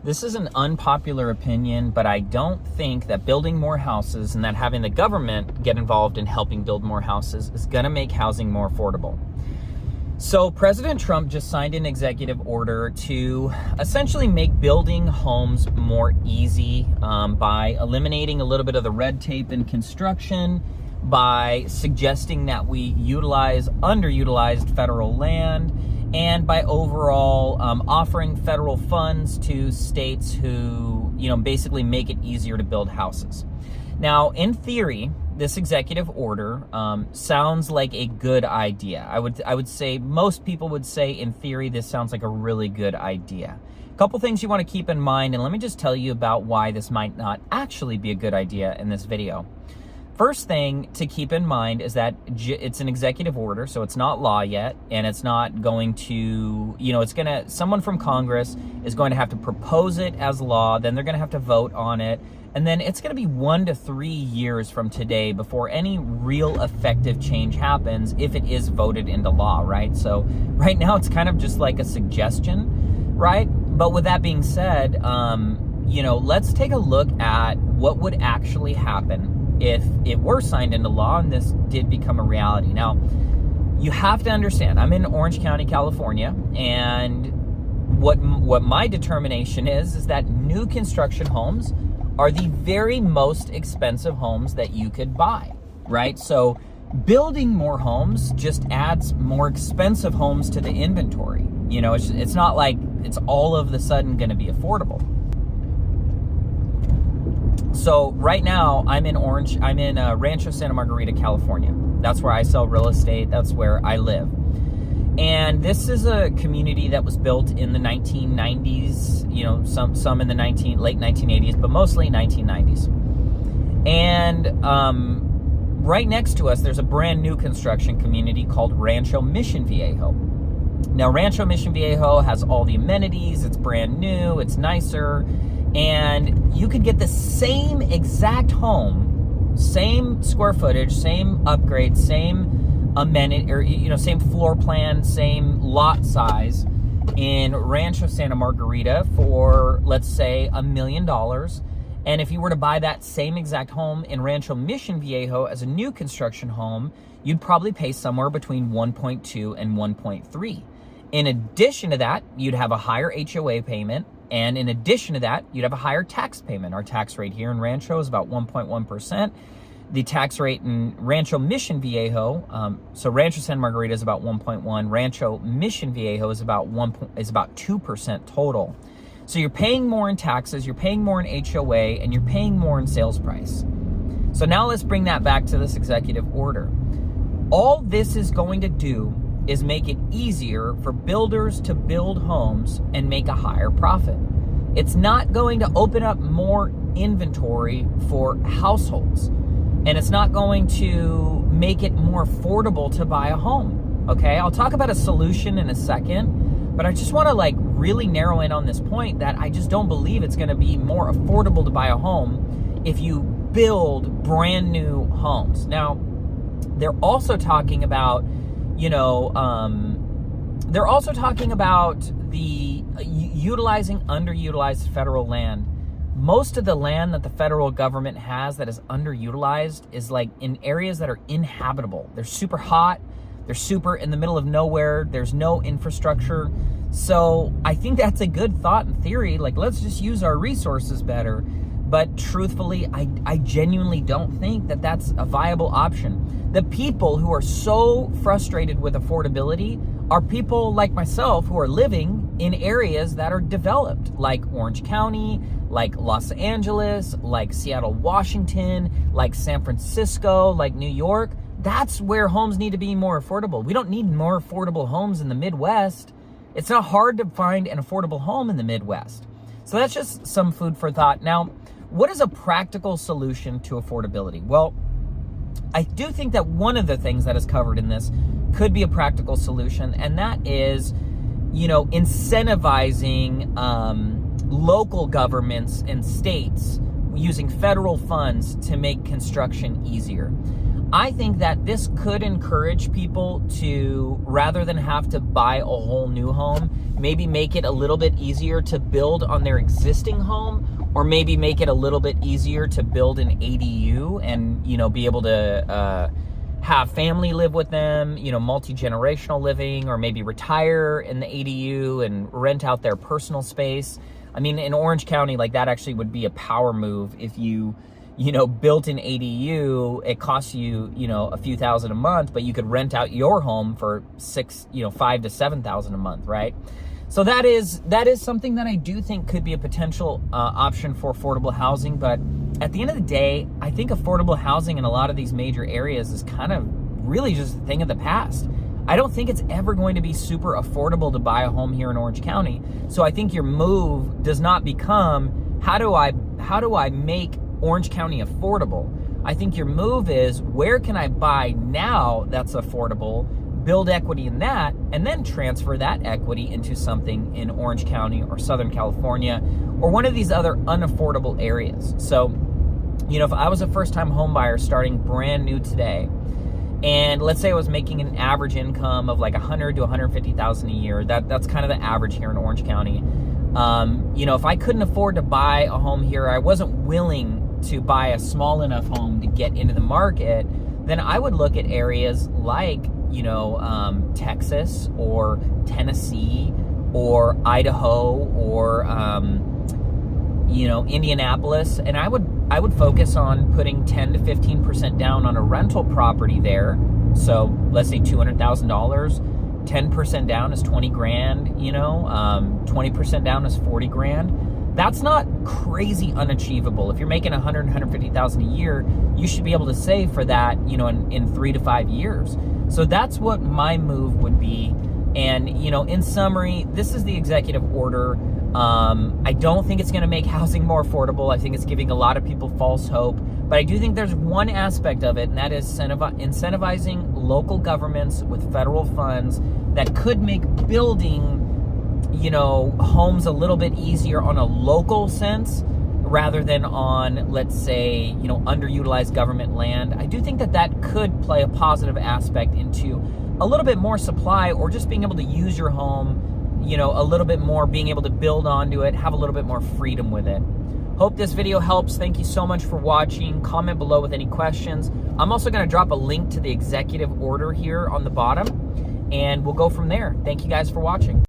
This is an unpopular opinion, but I don't think that building more houses and that having the government get involved in helping build more houses is going to make housing more affordable. So President Trump just signed an executive order to essentially make building homes more easy by eliminating a little bit of the red tape in construction, by suggesting that we utilize underutilized federal land, and by overall offering federal funds to states who, basically make it easier to build houses. Now, in theory, this executive order sounds like a good idea. I would say most people would say, in theory, this sounds like a really good idea. A couple things you want to keep in mind, and let me just tell you about why this might not actually be a good idea in this video. First thing to keep in mind is that it's an executive order, so it's not law yet, and it's not going to, someone from Congress is going to have to propose it as law, then they're going to have to vote on it, and then it's going to be 1 to 3 years from today before any real effective change happens if it is voted into law, right? So right now it's kind of just like a suggestion, right? But with that being said, let's take a look at what would actually happen if it were signed into law and this did become a reality. Now, you have to understand, I'm in Orange County, California, and what my determination is that new construction homes are the very most expensive homes that you could buy, right? So building more homes just adds more expensive homes to the inventory. It's not like it's all of a sudden going to be affordable. So right now I'm in Rancho Santa Margarita, California. That's where I sell real estate. That's where I live. And this is a community that was built in the 1990s, some in the late 1980s, but mostly 1990s. And right next to us, there's a brand new construction community called Rancho Mission Viejo. Now, Rancho Mission Viejo has all the amenities. It's brand new. It's nicer. And you could get the same exact home, same square footage, same upgrade, same amenity, or same floor plan, same lot size in Rancho Santa Margarita for, let's say, $1 million. And if you were to buy that same exact home in Rancho Mission Viejo as a new construction home, you'd probably pay somewhere between 1.2 and 1.3. In addition to that, you'd have a higher HOA payment. And in addition to that, you'd have a higher tax payment. Our tax rate here in Rancho is about 1.1%. The tax rate in Rancho Mission Viejo, so Rancho Santa Margarita is about 1.1. Rancho Mission Viejo is about 2% total. So you're paying more in taxes, you're paying more in HOA, and you're paying more in sales price. So now let's bring that back to this executive order. All this is going to do is make it easier for builders to build homes and make a higher profit. It's not going to open up more inventory for households, and it's not going to make it more affordable to buy a home, okay? I'll talk about a solution in a second, but I just want to really narrow in on this point that I just don't believe it's going to be more affordable to buy a home if you build brand new homes. Now, they're also talking about the utilizing underutilized federal land. Most of the land that the federal government has that is underutilized is in areas that are inhabitable. They're super hot. They're super in the middle of nowhere. There's no infrastructure. So I think that's a good thought in theory. Let's just use our resources better. But truthfully, I genuinely don't think that that's a viable option. The people who are so frustrated with affordability are people like myself who are living in areas that are developed, like Orange County, like Los Angeles, like Seattle, Washington, like San Francisco, like New York. That's where homes need to be more affordable. We don't need more affordable homes in the Midwest. It's not hard to find an affordable home in the Midwest. So that's just some food for thought. Now, what is a practical solution to affordability? Well, I do think that one of the things that is covered in this could be a practical solution, and that is, incentivizing local governments and states using federal funds to make construction easier. I think that this could encourage people to, rather than have to buy a whole new home, maybe make it a little bit easier to build on their existing home, or maybe make it a little bit easier to build an ADU and, you know, be able to have family live with them, you know, multi-generational living, or maybe retire in the ADU and rent out their personal space. I mean, in Orange County, like, that actually would be a power move. If you know, built an ADU, it costs you, you know, a few thousand a month, but you could rent out your home for $5,000 to $7,000 a month, right? So that is something that I do think could be a potential option for affordable housing. But at the end of the day, I think affordable housing in a lot of these major areas is kind of really just a thing of the past. I don't think it's ever going to be super affordable to buy a home here in Orange County. So I think your move does not become, how do I make Orange County affordable? I think your move is, where can I buy now that's affordable, build equity in that, and then transfer that equity into something in Orange County or Southern California or one of these other unaffordable areas. So, you know, if I was a first-time home buyer starting brand new today, and let's say I was making an average income of like $100,000 to $150,000 a year, that's kind of the average here in Orange County. You know, if I couldn't afford to buy a home here, I wasn't willing to buy a small enough home to get into the market, then I would look at areas like, you know, Texas or Tennessee or Idaho or, you know, Indianapolis, and I would focus on putting 10 to 15% down on a rental property there. So let's say $200,000, 10% down is 20 grand, you know, 20% down is 40 grand. That's not crazy unachievable. If you're making $100,000, $150,000 a year, you should be able to save for that, you know, in 3 to 5 years. So that's what my move would be. And, you know, in summary, this is the executive order. I don't think it's going to make housing more affordable. I think it's giving a lot of people false hope. But I do think there's one aspect of it, and that is incentivizing local governments with federal funds that could make building, you know, homes a little bit easier on a local sense rather than on, let's say, you know, underutilized government land. I do think that could play a positive aspect into a little bit more supply, or just being able to use your home, you know, a little bit more, being able to build onto it, have a little bit more freedom with it. Hope this video helps. Thank you so much for watching. Comment below with any questions. I'm also going to drop a link to the executive order here on the bottom, and we'll go from there. Thank you guys for watching.